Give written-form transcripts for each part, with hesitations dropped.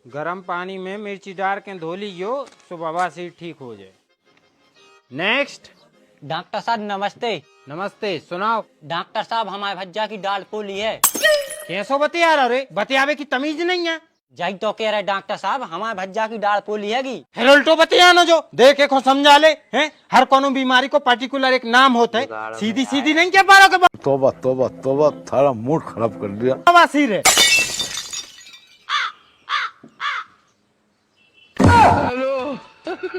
गर्म पानी में मिर्ची डाल के धो लियो तो बवासीर ठीक हो जाए। नेक्स्ट। डॉक्टर साहब नमस्ते। नमस्ते, सुनाओ। डॉक्टर साहब हमारे भज्जा की दाल फूली है। कैसो बतिया रहा रे, बतियावे की तमीज नहीं है। जय तो कह रहे डॉक्टर साहब हमारे भज्जा की दाल फूली है। फिर उल्टो बतिया ना जो देख को समझा ले हैं। हर कोनो बीमारी को पर्टिकुलर एक नाम होता है, सीधी सीधी नहीं क्या पारो के। तोबा तोबा तोबा, थारा मूड खराब कर दिया। बवासीर है।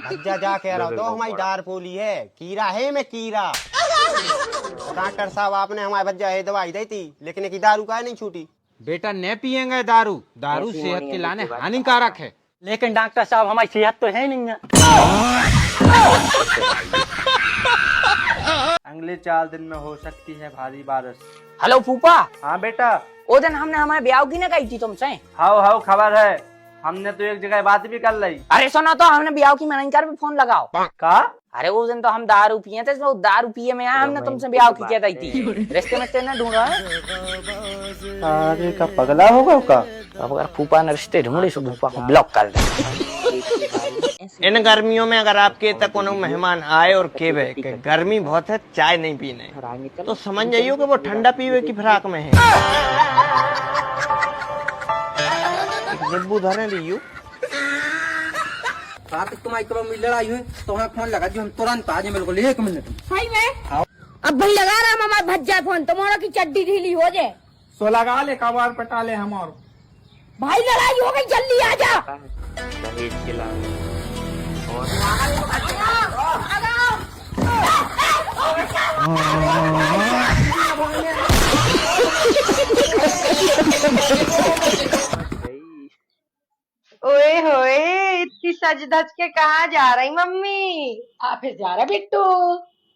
भज्जा जा कह रहा तो हमारी दाल फूली है, कीड़ा है मैं कीड़ा। डॉक्टर साहब आपने हमारे भज्जा है दवाई दी थी, लेकिन की दारू का नहीं छूटी। बेटा न पियेंगे दारू, दारू सेहत के लाने हानिकारक है। लेकिन डॉक्टर साहब हमारी सेहत तो है नहीं है। अगले 4 दिन में हो सकती है भारी बारिश। हेलो फूफा। हाँ बेटा। वो दिन हमने हमारे ब्याह की ना कही थी तुमसे। हाउ खबर है, हमने तो एक जगह बात भी कर ली। अरे सुना तो हमने ब्याह की मैनेजर पे फोन लगाओ। का? अरे उस दिन तो हम दारू पिए थे, तो दारू पिए में आया हमने तुमसे ब्याह की कहती थी। रिश्ते में तेने ढूंढा है। अरे का पगला होगा का? अब अगर फूफा ने रिश्ते ढूंढे तो फूफा को ब्लॉक कर दे। इन गर्मियों में अगर आपके तक कोनो मेहमान आए और केवे के गर्मी बहुत है, चाय नहीं पीने, तो समझ जाइयो कि वो ठंडा पीवे की फिराक में है। नींबू धरे लियो। रात तुम्हारी कब लड़ाई हुई तो हमें फोन लगा जो हम तुरंत आ जाए। बिल्कुल 1 मिनट सही में। अब भाई लगा रहा हमारा भज्जा फोन, तुम्हारा की चड्डी ढीली हो जाए सो लगा ले, कबार पटा ले हम। और भाई लड़ाई हो गई, जल्दी आ जा। ओए होए, इतनी सज धज के कहाँ जा रही मम्मी? फिर जा रहा बिट्टू।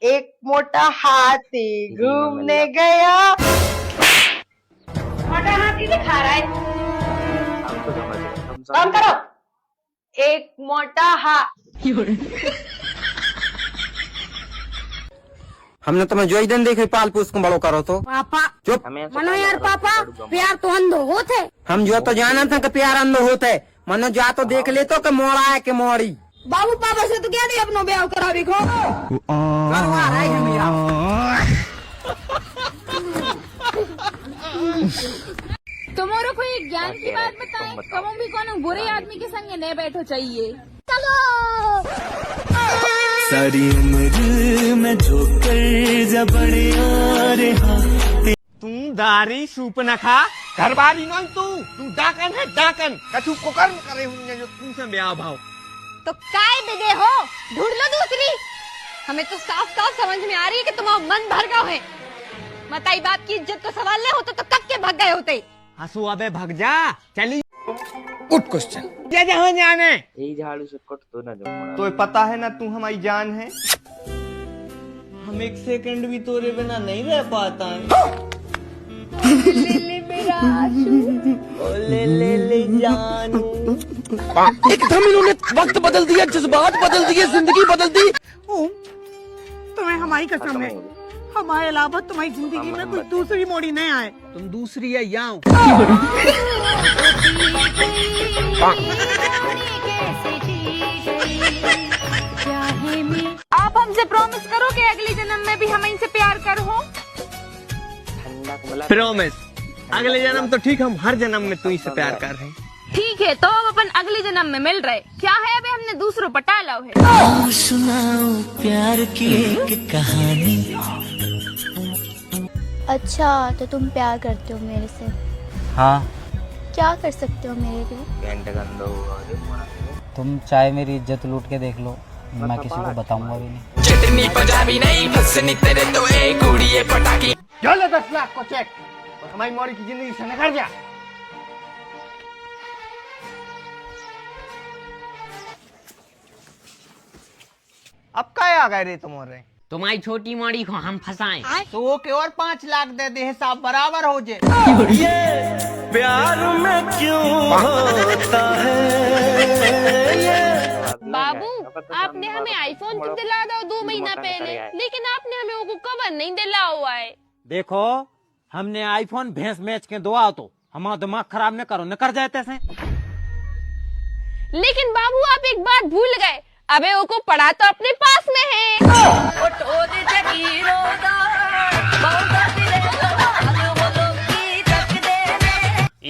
एक मोटा हाथी घूमने गया। मोटा हाथी दिखा रहा है। काम करो। एक मोटा हमने तुम्हें जो ही दिन देखे पाल पूछ को बड़ो करो तो। पापा चुप मनो यार, पापा प्यार तो अंधो होते। हम जो तो जाना था कि प्यार अंधो होता है, मनो जा तो देख ले तो कि मोड़ा है कि मोड़ी। बाबू पापा से तो क्या नहीं अपनो ब्याह करा भी खो। तुम्हारा कोई ज्ञान की बात बताएं, कभी भी कोनो बुरे आदमी के संग नहीं बैठो चाहिए। चलो सारी उम्र में जो कर जबड़े आ रहा। तू दारी सूप न खा, घर बारी नहीं तू डाकन है डाकन। कछु कुकर्म करे होंगे जो तुमसे ब्याह भाव। तो काय दे हो, ढूंढ लो दूसरी। हमें तो साफ साफ समझ में आ रही है कि तुम्हारा मन भर गया है। बताई बाप की इज्जत को सवाल नहीं होता तो कब के भाग गए होते। हंसू अबे भग जा, चली उठ क्वेश्चन। जहाँ जाने यही झाड़ू से कट तो ना जम। तो पता है ना तू हमारी जान है। हम 1 सेकंड भी तोरे बिना नहीं रह पाता है। ले मेरा ले जानू। एकदम इन्होंने वक्त बदल दिया, जज्बात बदल दिए, जिंदगी बदल दी। तुम्हें हमारी कसम है, हमारे अलावा तुम्हारी जिंदगी में कोई दूसरी मोड़ी नहीं आए। तुम दूसरी है यहाँ। आप हमसे प्रॉमिस करो कि अगले जन्म में भी हम इनसे प्यार करो। प्रॉमिस। अगले जन्म तो ठीक, हम हर जन्म में तू ही से प्यार कर रहे हैं। ठीक है, तो अब अपन अगले जन्म में मिल रहे। क्या है अभी हमने दूसरों पटाला है। सुनाओ प्यार की एक कहानी। अच्छा तो तुम प्यार करते हो मेरे से? हाँ। क्या कर सकते हो मेरे लिए? तुम चाहे मेरी इज्जत लूट के देख लो, मैं किसी को बताऊंगा भी नहीं। चटनी पंजाबी नहीं फसनी तेरे तो एक कुड़िए पटाखी। चलो 10 लाख को चेक और हमारी मोड़ी की जिंदगी से निकल जा। अब क्या आ गए रे तुम्हारे? तुम्हारी छोटी मोड़ी को हम फंसाएं तो वो के और 5 लाख दे दे, हिसाब बराबर हो जाए। प्यार में क्यों होता है ये। बाबू आपने हमें आईफोन तो दिला दो 2 महीना पहले, लेकिन आपने हमें वो कवर नहीं दिला हुआ है। देखो हमने आईफोन भैंस मैच के दो आओ तो हमारा दिमाग खराब न करो, न कर जाते से। लेकिन बाबू आप एक बात भूल गए, अबे वो को पढ़ा तो अपने पास में है।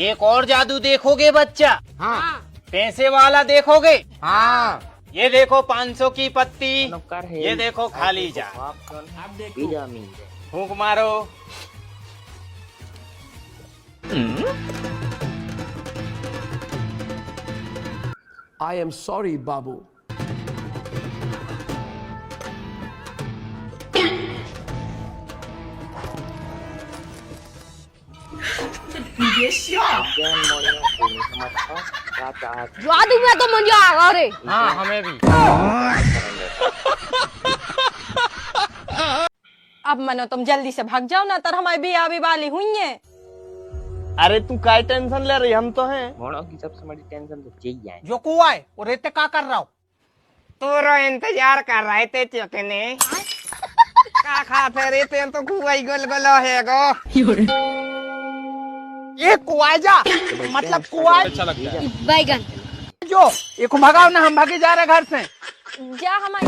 एक और जादू देखोगे बच्चा? हाँ पैसे वाला देखोगे? हाँ। ये देखो 500 की पत्ती, ये देखो खाली जा। फूंक मारो। I am sorry, बाबू। जादू में तो मजा आ रे। हाँ हमें भी। अब मनो तुम जल्दी से भाग जाओ ना, तर हमारी भी आवी वाली हुई है। अरे तू काय टेंशन ले रही, हम तो हैं। मोड़ों की सबसे बड़ी टेंशन तो चाहिए जो कुआ है वो रेते का कर रहा हो? तू रो इंतजार कर रहे थे चकने। का खाते रहते तो कुआ ही गोल गोल है गो। ये कुआ जा, मतलब कुआ बैगन जो एक भगाओ ना, हम भागे जा रहे घर से। जा हमारी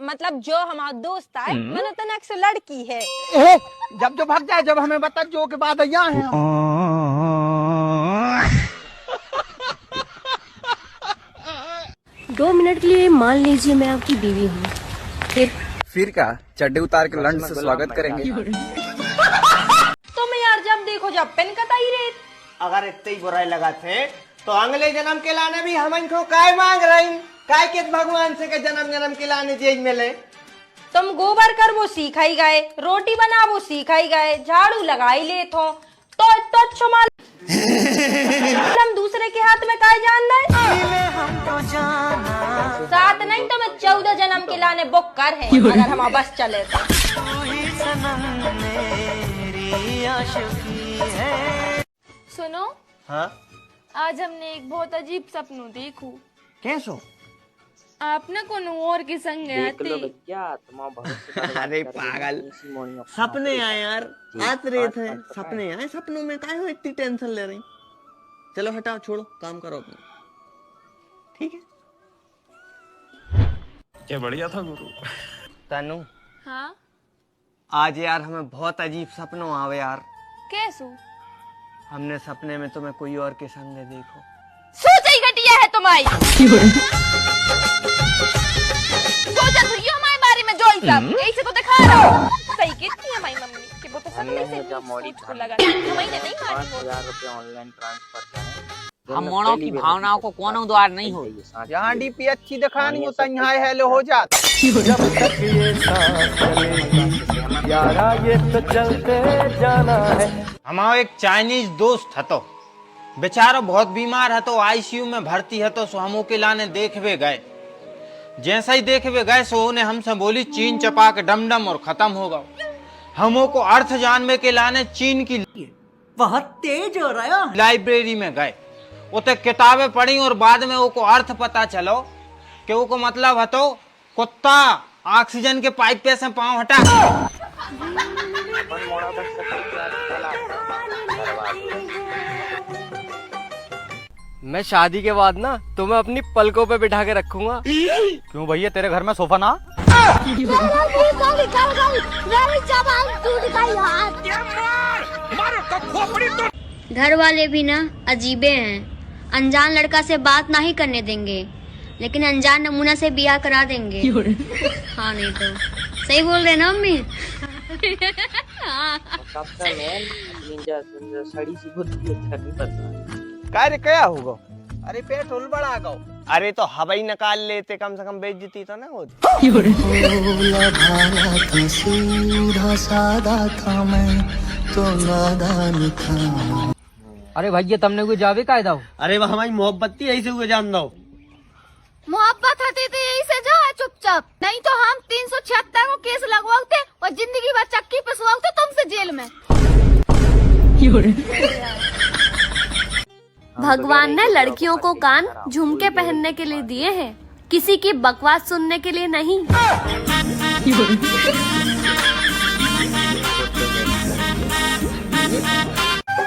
मतलब जो हमारा दोस्त है मनो तनक से लड़की है। जब जो भाग जाए, जब हमें बता जो के बाद यहाँ है हम। 2 मिनट के लिए मान लीजिए मैं आपकी बीवी हूँ, फिर क्या, चड्डी उतार के लंच से स्वागत करेंगे। तुम यार जब देखो जब पेन कताई रे। अगर इतनी ही बुराई लगाते तो अगले जन्म के लाने भी हम इनको काय मांग रही, काय के भगवान से के जन्म जन्म के लाने जेज मिले। तुम गोबर कर वो सीखाई गए, रोटी बना वो सीखाई गए, झाड़ू लगाई ले तो छुमाल हम दूसरे के हाथ में काय जान रहे। सात नहीं तो मैं 14 जन्म के लाने बुक कर है, अगर हम बस चले तो। सुनो, हाँ आज हमने एक बहुत अजीब सपनों देखू। कैसो? आप न कोनो और के संग गए थे। अरे पागल, सपने आए यार, आत रहे थे सपने आए। सपनों में काय हो इतनी टेंशन ले रही? चलो हटाओ, छोड़ो, काम करो अपना। ठीक है। क्या बढ़िया था गुरु। तनु, हाँ आज यार हमें बहुत अजीब सपनों आवे यार। कैसू? हमने सपने में तुम्हें कोई और के संग देखो। सोच ही घटिया है तुम्हारी। सोचा तो ये हमारे बारे में जो ही सब ऐसे तो दिखा रहा हूँ। सही कहती है हमारी मम्मी कि वो तो सपने से सोच को लगा, हमें नहीं मानी। 5,000 रुपए ऑनलाइन ट्रांसफर करें। हम मोड़ों की भावनाओं को कोनो द्वार नहीं हो। जहाँ डीपी अच्छी दिखानी होता यहाँ हेलो हो जाता। हमारा एक चाइनीज दोस्त हतो, बेचारा बहुत बीमार हतो, आईसीयू में भर्ती हतो। सो हम के लाने देखवे गए। जैसा ही देखवे गए सो उन्हें हमसे बोली चीन चपा के डमडम और खत्म हो गए। हमों को अर्थ जानने के लाने चीन की बहुत तेज हो रहा है। लाइब्रेरी में गए, उते किताबें पढ़ी और बाद में वो को अर्थ पता चलो कि वो को मतलब हतो कुत्ता ऑक्सीजन के पाइप पे से पांव हटा। मैं शादी के बाद ना तुम्हें अपनी पलकों पे बिठा के रखूंगा। क्यों भैया, तेरे घर में सोफा ना? घर वाले भी ना अजीबे हैं, अनजान लड़का से बात नहीं करने देंगे, लेकिन अनजान नमूना से बियाह करा देंगे। हाँ नहीं तो सही बोल रहे ना मम्मी। सबसे मेन निंजा सड़ी सी बुद्धि अच्छा नहीं पता। कार्य क्या होगा? अरे पेट्रोल बढ़ा गो। अरे तो हवाई निकाल लेते, कम से कम बेइज्जती तो ना होती। अरे भैया तुमने कोई जावे कायदा हो? अरे वह हमारी मोहब्बती ऐसे हुए जान दो। मोहब्बत होती थी यही से जा चुपचाप, नहीं तो हम 376 को केस लगवाते और जिंदगी भर चक्की पे सुवाते तुमसे जेल में। भगवान ने लड़कियों को कान झुमके पहनने के लिए दिए हैं, किसी की बकवास सुनने के लिए नहीं।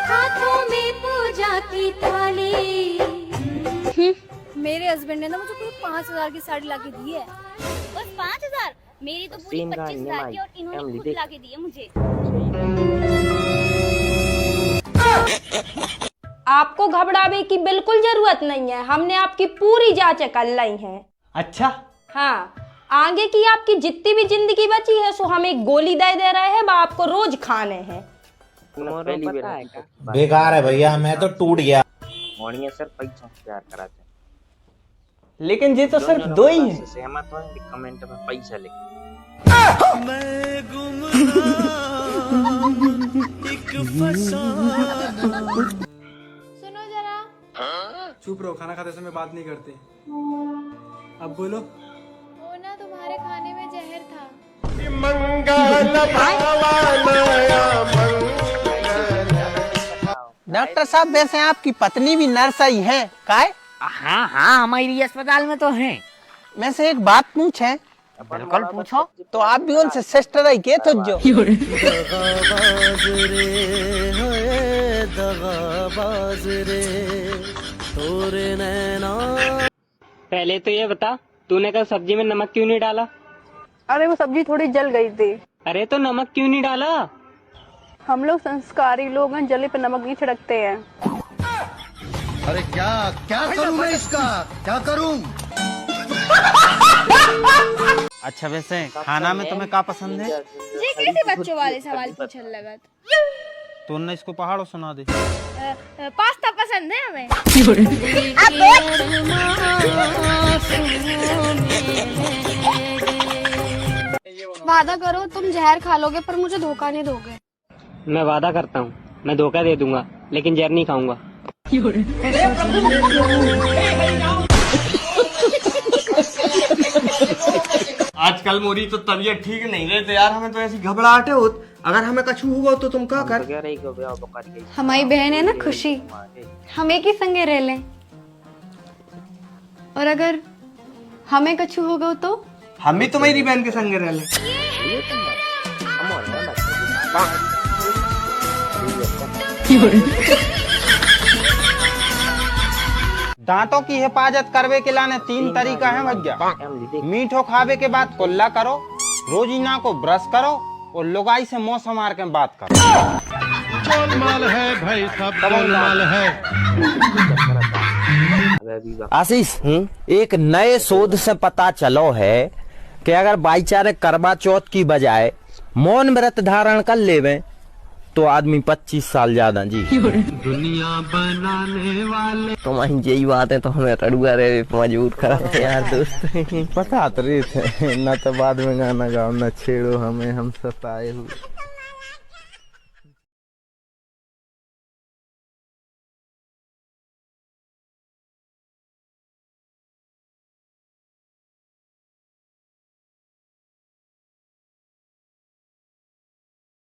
हाथों में पूजा की थाली, मेरे हस्बैंड ने ना मुझे पूरी 5,000 की साड़ी लाके दी है। बस 5,000? मेरी तो पूरी 25,000 की और इन्होंने खुद लाके दी है मुझे। आपको घबरावे की बिल्कुल जरूरत नहीं है, हमने आपकी पूरी जांच कर ली है। अच्छा, हाँ, आगे की आपकी जितनी भी जिंदगी बची है सो हम एक गोली दे रहे हैं, वो आपको रोज खाने हैं। बेकार है भैया, मैं तो टूट गया। सर पैसा प्यार कराते लेकिन ये तो सिर्फ 2 ही है। सहमत हो कमेंट में पैसा लिख। सुनो जरा। चुप रहो, खाना खाते समय बात नहीं करते। अब बोलो। वो ना तुम्हारे खाने में जहर था। डॉक्टर साहब, वैसे आपकी पत्नी भी नर्स ही है काय? हाँ हाँ, हमारी अस्पताल में तो है। वैसे एक बात पूछे? बिल्कुल पूछो। तो आप भी उनसे सिस्टर ही के तो जो? पहले तो ये बता, तूने कल सब्जी में नमक क्यों नहीं डाला? अरे वो सब्जी थोड़ी जल गई थी। अरे तो नमक क्यों नहीं डाला? हम लोग संस्कारी लोग हैं, जले पे नमक नहीं छिड़कते हैं। अरे क्या क्या करूं मैं इसका, क्या करूं? अच्छा वैसे खाना में तुम्हें क्या पसंद है? ये कैसे बच्चों वाले सवाल पूछने लगा? तुमने इसको पहाड़ों सुना दे। पास्ता पसंद है हमें। वादा करो तुम जहर खा लोगे पर मुझे धोखा नहीं दोगे। मैं वादा करता हूँ, मैं धोखा दे दूंगा, लेकिन जहर नहीं खाऊंगा। आजकल मोरी तो तबीयत ठीक नहीं रहती यार, हमें तो ऐसी घबराहट होत। अगर हमें कछु हुआ तो तुम क्या कर? हमारी बहन है ना खुशी, हम एक ही संगे रह लें। और अगर हमें कछु होगा तो हम भी तुम्हारी बहन के संग रह ले। दांतों की हिफाजत करवे के लाने 3 तरीका है भैया। मीठो खावे के बाद कुल्ला करो, रोजीना को ब्रश करो और लुगाई से मुंह मार के बात करो। गोलमाल है भाई, सब गोलमाल है। आशीष, एक नए शोध से पता चलो है कि अगर भाईचारे करवा चौथ की बजाय मौन व्रत धारण कर लेवे तो आदमी 25 साल ज्यादा जी। दुनिया बनाने वाले तुम्हारी यही बात है तो हमें रड़ुआ रे मजबूर कराते यार दोस्त। पता तो रही थे, न तो बाद में गाना गाओ न छेड़ो हमें हम सताए हुए।